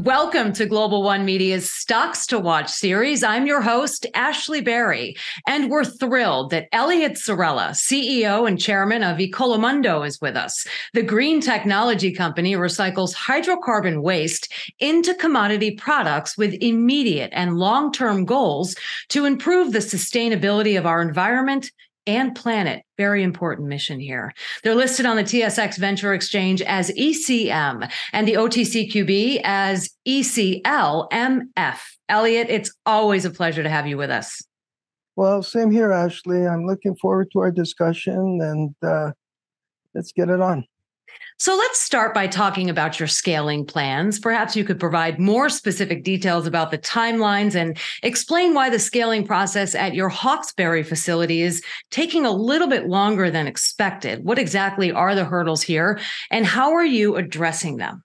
Welcome to Global One Media's Stocks to Watch series. I'm your host, Ashley Berry, and we're thrilled that Eliot Sorella, CEO and chairman of Ecolomondo, is with us. The green technology company recycles hydrocarbon waste into commodity products with immediate and long-term goals to improve the sustainability of our environment and planet. Very important mission here. They're listed on the TSX Venture Exchange as ECM and the OTCQB as ECLMF. Eliot, it's always a pleasure to have you with us. Well, same here, Ashley. I'm looking forward to our discussion, and let's get it on. So let's start by talking about your scaling plans. Perhaps you could provide more specific details about the timelines and explain why the scaling process at your Hawkesbury facility is taking a little bit longer than expected. What exactly are the hurdles here, and how are you addressing them?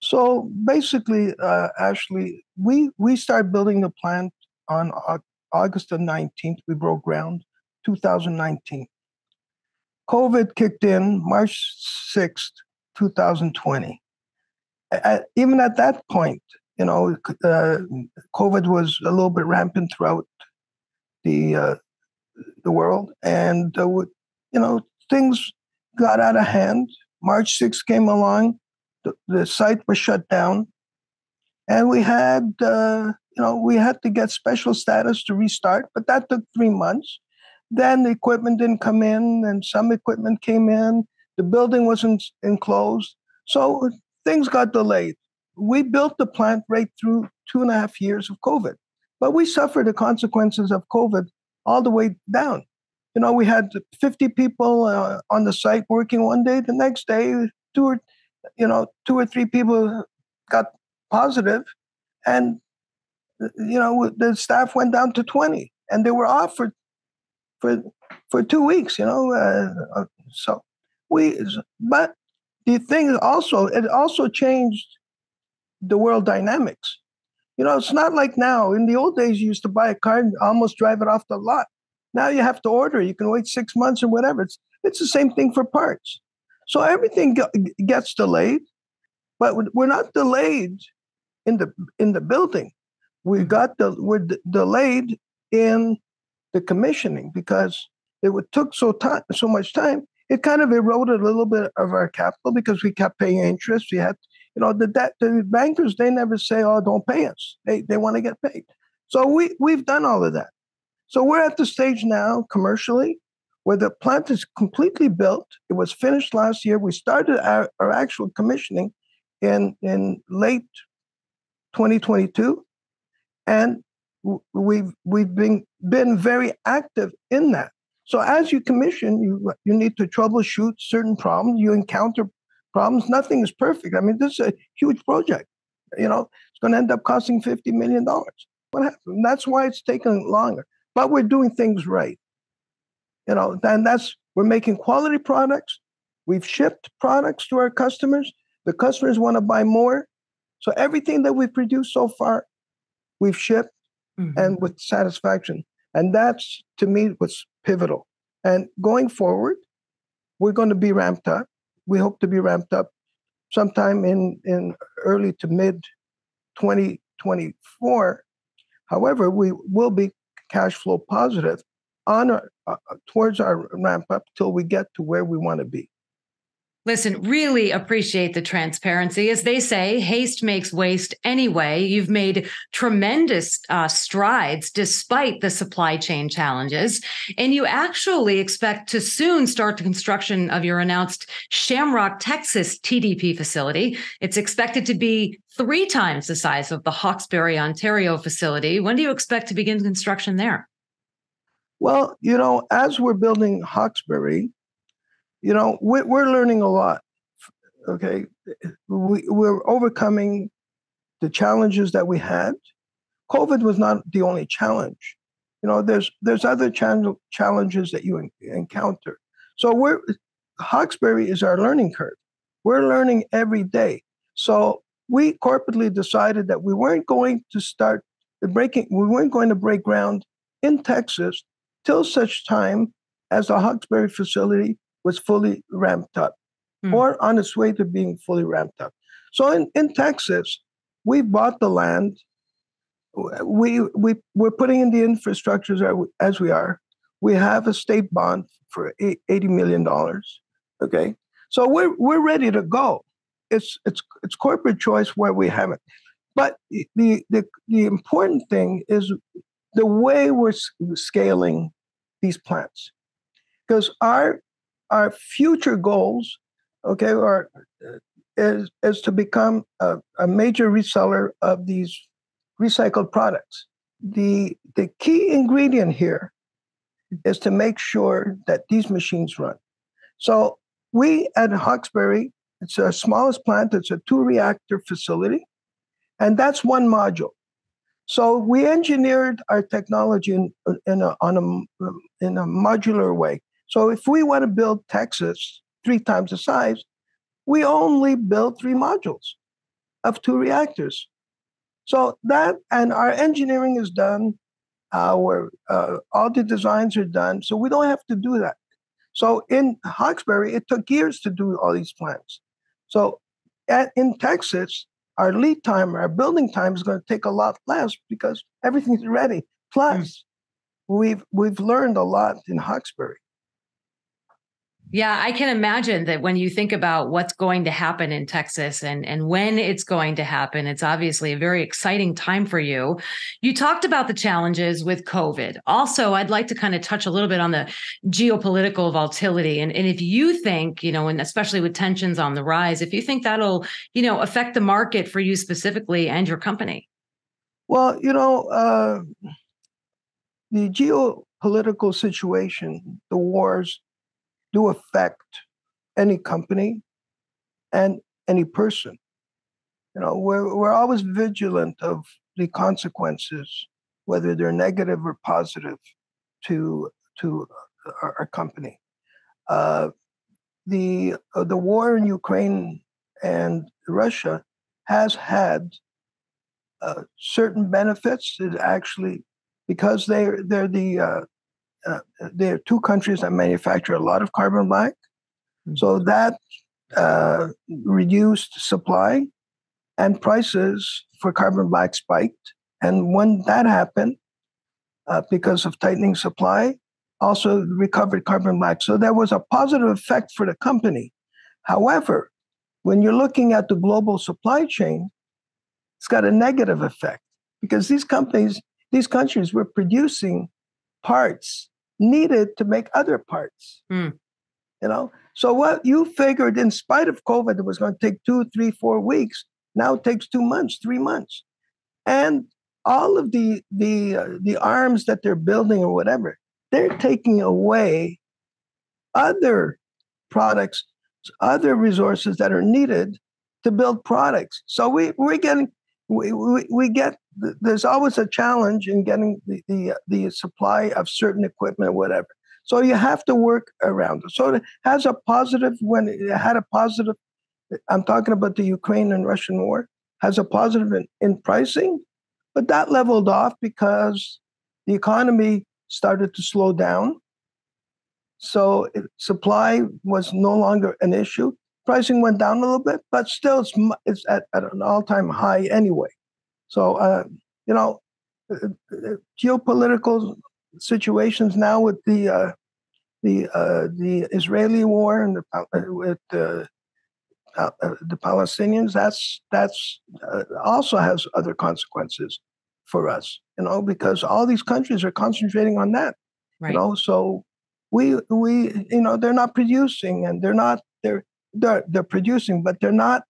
So basically, Ashley, we started building the plant on August the 19th. We broke ground, 2019. COVID kicked in March 6th, 2020. Even at that point, COVID was a little bit rampant throughout the world, and things got out of hand. March 6th came along, the site was shut down, and we had to get special status to restart, but that took 3 months. Then the equipment didn't come in, and some equipment came in. The building wasn't enclosed. So things got delayed. We built the plant right through 2.5 years of COVID, but we suffered the consequences of COVID all the way down. We had 50 people on the site working one day. The next day, two or three people got positive, and the staff went down to 20, and they were off for 2 weeks, but the thing is it also changed the world dynamics. It's not like now. In the old days, you used to buy a car and almost drive it off the lot. Now you have to order. You can wait 6 months or whatever. It's the same thing for parts. So everything gets delayed, but we're not delayed in the building. We're delayed in the commissioning because it took so much time. It kind of eroded a little bit of our capital because we kept paying interest. We had, the bankers, they never say, "Oh, don't pay us." They want to get paid. So we've done all of that. So we're at the stage now commercially where the plant is completely built. It was finished last year. We started our actual commissioning in late 2022, and we've been very active in that. So as you commission, you need to troubleshoot certain problems. You encounter problems. Nothing is perfect. I mean, this is a huge project. It's going to end up costing $50 million. What happened? That's why it's taken longer. But we're doing things right. And we're making quality products. We've shipped products to our customers. The customers want to buy more. So everything that we've produced so far, we've shipped. Mm-hmm. And with satisfaction. And that's, to me, what's pivotal. And going forward, we're going to be ramped up. We hope to be ramped up sometime in early to mid 2024. However, we will be cash flow positive towards our ramp up till we get to where we want to be. Listen, really appreciate the transparency. As they say, haste makes waste anyway. You've made tremendous strides despite the supply chain challenges. And you actually expect to soon start the construction of your announced Shamrock, Texas TDP facility. It's expected to be 3 times the size of the Hawkesbury, Ontario facility. When do you expect to begin construction there? Well, as we're building Hawkesbury, we're learning a lot. Okay, we're overcoming the challenges that we had. COVID was not the only challenge. There's other challenges that you encounter. So Hawkesbury is our learning curve. We're learning every day. So we corporately decided that we weren't going to break ground in Texas till such time as the Hawkesbury facility was fully ramped up or on its way to being fully ramped up. So in Texas, we bought the land. We're putting in the infrastructures as we are. We have a state bond for $80 million. Okay, so we're ready to go. It's corporate choice where we have it. But the important thing is the way we're scaling these plants, because our future goals, okay, is to become a major reseller of these recycled products. The key ingredient here is to make sure that these machines run. So we at Hawkesbury, it's our smallest plant. It's a 2-reactor facility, and that's one module. So we engineered our technology in a modular way. So if we want to build Texas 3 times the size, we only build 3 modules of 2 reactors. So that, and our engineering is done, all the designs are done, so we don't have to do that. So in Hawkesbury, it took years to do all these plants. So in Texas, our lead time, our building time is going to take a lot less because everything's ready. Plus, we've learned a lot in Hawkesbury. Yeah, I can imagine that when you think about what's going to happen in Texas and when it's going to happen, it's obviously a very exciting time for you. You talked about the challenges with COVID. Also, I'd like to kind of touch a little bit on the geopolitical volatility. And if you think, and especially with tensions on the rise, if you think that'll, affect the market for you specifically and your company. Well, the geopolitical situation, the wars, do affect any company and any person. We're always vigilant of the consequences, whether they're negative or positive, to our company. The war in Ukraine and Russia has had certain benefits. It actually, because they're 2 countries that manufacture a lot of carbon black. So that reduced supply, and prices for carbon black spiked. And when that happened, because of tightening supply, also recovered carbon black. So there was a positive effect for the company. However, when you're looking at the global supply chain, it's got a negative effect because these countries were producing parts needed to make other parts. So what you figured, in spite of COVID, it was going to take 2, 3, 4 weeks. Now it takes 2 months, 3 months, and all of the arms that they're building or whatever, they're taking away other products, other resources that are needed to build products. So there's always a challenge in getting the supply of certain equipment or whatever. So you have to work around it. So it has a positive, when it had a positive, I'm talking about the Ukraine and Russian war, has a positive in pricing, but that leveled off because the economy started to slow down. So supply was no longer an issue. Pricing went down a little bit, but still it's at an all-time high anyway. So, geopolitical situations now with the Israeli war and with the Palestinians, that's also has other consequences for us, because all these countries are concentrating on that, right. So we they're not producing, and they're producing, but they're not.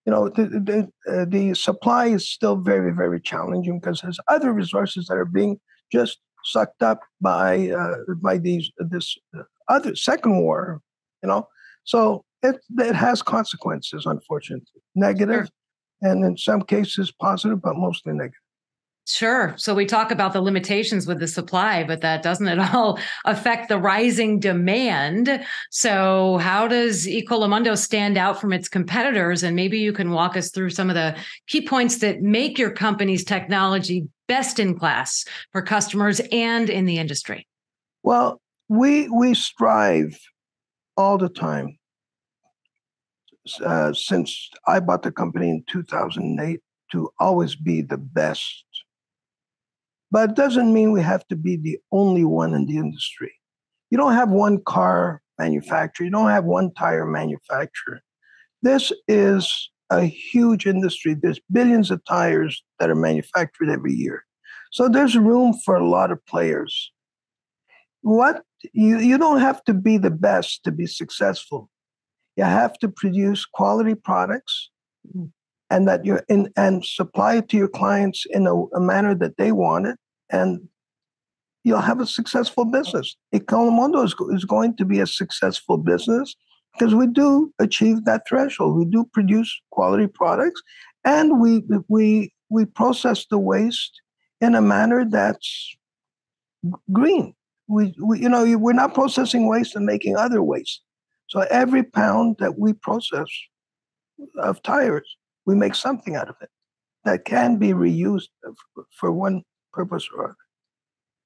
The supply is still very, very challenging because there's other resources that are being just sucked up by this other second war. So it has consequences, unfortunately, negative, sure. And in some cases positive, but mostly negative. Sure. So we talk about the limitations with the supply, but that doesn't at all affect the rising demand. So how does Ecolomondo stand out from its competitors? And maybe you can walk us through some of the key points that make your company's technology best in class for customers and in the industry. Well, we strive all the time. Since I bought the company in 2008, to always be the best. But it doesn't mean we have to be the only one in the industry. You don't have one car manufacturer. You don't have one tire manufacturer. This is a huge industry. There's billions of tires that are manufactured every year. So there's room for a lot of players. You don't have to be the best to be successful. You have to produce quality products and and supply it to your clients in a manner that they want it, and you'll have a successful business. Ecolomondo is going to be a successful business because we do achieve that threshold. We do produce quality products, and we process the waste in a manner that's green. We're not processing waste and making other waste. So every pound that we process of tires, we make something out of it that can be reused for one purpose or other.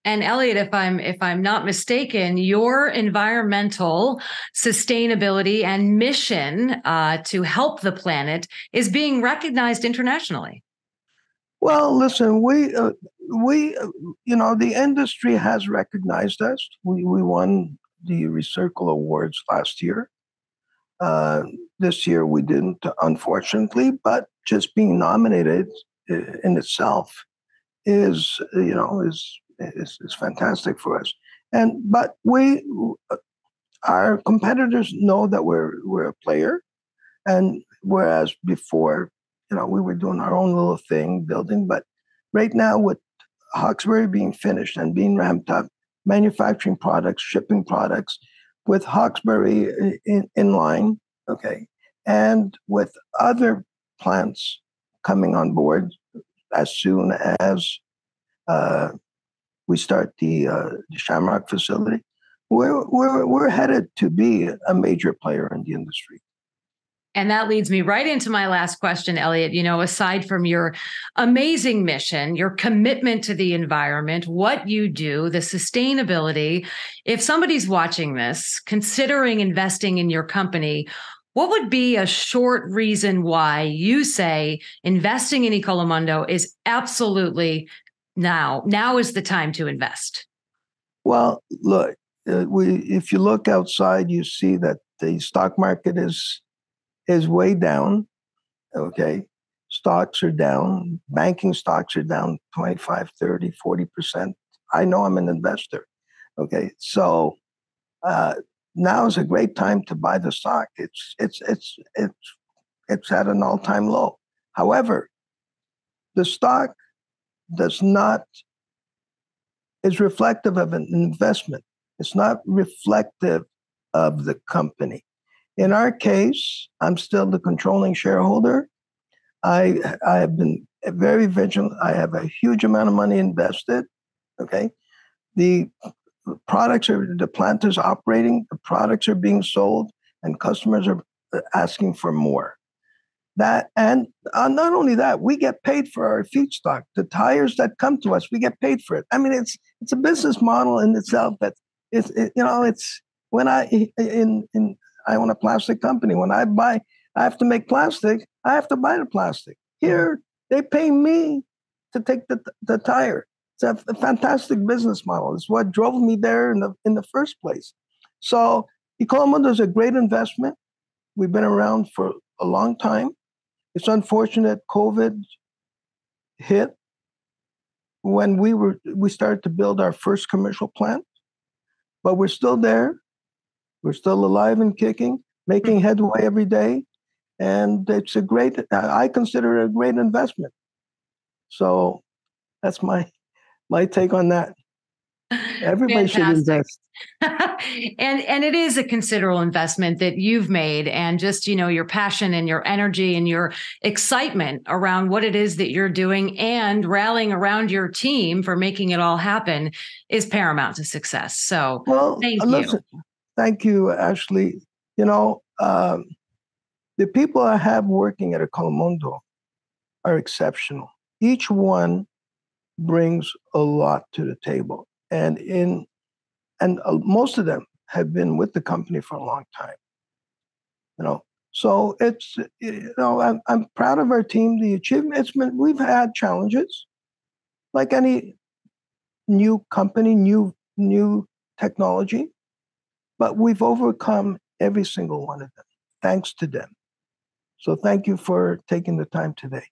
And Eliot, if I'm not mistaken, your environmental sustainability and mission to help the planet is being recognized internationally. Well, listen, the industry has recognized us. We won the Recircle Awards last year. This year we didn't, unfortunately, but just being nominated in itself is fantastic for us. But our competitors know that we're a player, and whereas before, we were doing our own little thing, building. But right now, with Hawkesbury being finished and being ramped up, manufacturing products, shipping products, with Hawkesbury in line, okay, and with other plants coming on board as soon as we start the Shamrock facility, we're headed to be a major player in the industry. And that leads me right into my last question, Eliot. Aside from your amazing mission, your commitment to the environment, what you do, the sustainability, if somebody's watching this, considering investing in your company, what would be a short reason why you say investing in Ecolomondo is absolutely now is the time to invest? Well, look, if you look outside, you see that the stock market is way down. Okay. Stocks are down. Banking stocks are down 25, 30, 40%. I know I'm an investor. Okay. So now is a great time to buy the stock. It's at an all-time low. However, the stock is reflective of an investment. It's not reflective of the company. In our case, I'm still the controlling shareholder. I have been very vigilant. I have a huge amount of money invested. Okay. The plant is operating, the products are being sold, and customers are asking for more. And not only that, we get paid for our feedstock. The tires that come to us, we get paid for it. I mean, it's a business model in itself that it's when I own a plastic company. When I have to make plastic, I have to buy the plastic. Here, they pay me to take the tire. It's a fantastic business model. It's what drove me there in the first place. So Ecolomondo is a great investment. We've been around for a long time. It's unfortunate COVID hit when we started to build our first commercial plant, but we're still there. We're still alive and kicking, making headway every day. And I consider it a great investment. So that's my take on that. Everybody should invest. And it is a considerable investment that you've made, and just, your passion and your energy and your excitement around what it is that you're doing and rallying around your team for making it all happen is paramount to success. So thank you. Thank you, Ashley. The people I have working at Ecolomondo are exceptional. Each one brings a lot to the table. And most of them have been with the company for a long time. So it's, I'm proud of our team. The achievement, we've had challenges like any new company, new technology, but we've overcome every single one of them, thanks to them. So thank you for taking the time today.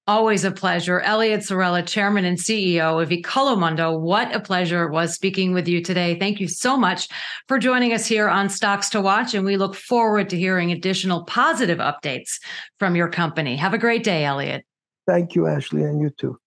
Always a pleasure. Eliot Sorella, Chairman and CEO of Ecolomondo. What a pleasure it was speaking with you today. Thank you so much for joining us here on Stocks to Watch, and we look forward to hearing additional positive updates from your company. Have a great day, Eliot. Thank you, Ashley, and you too.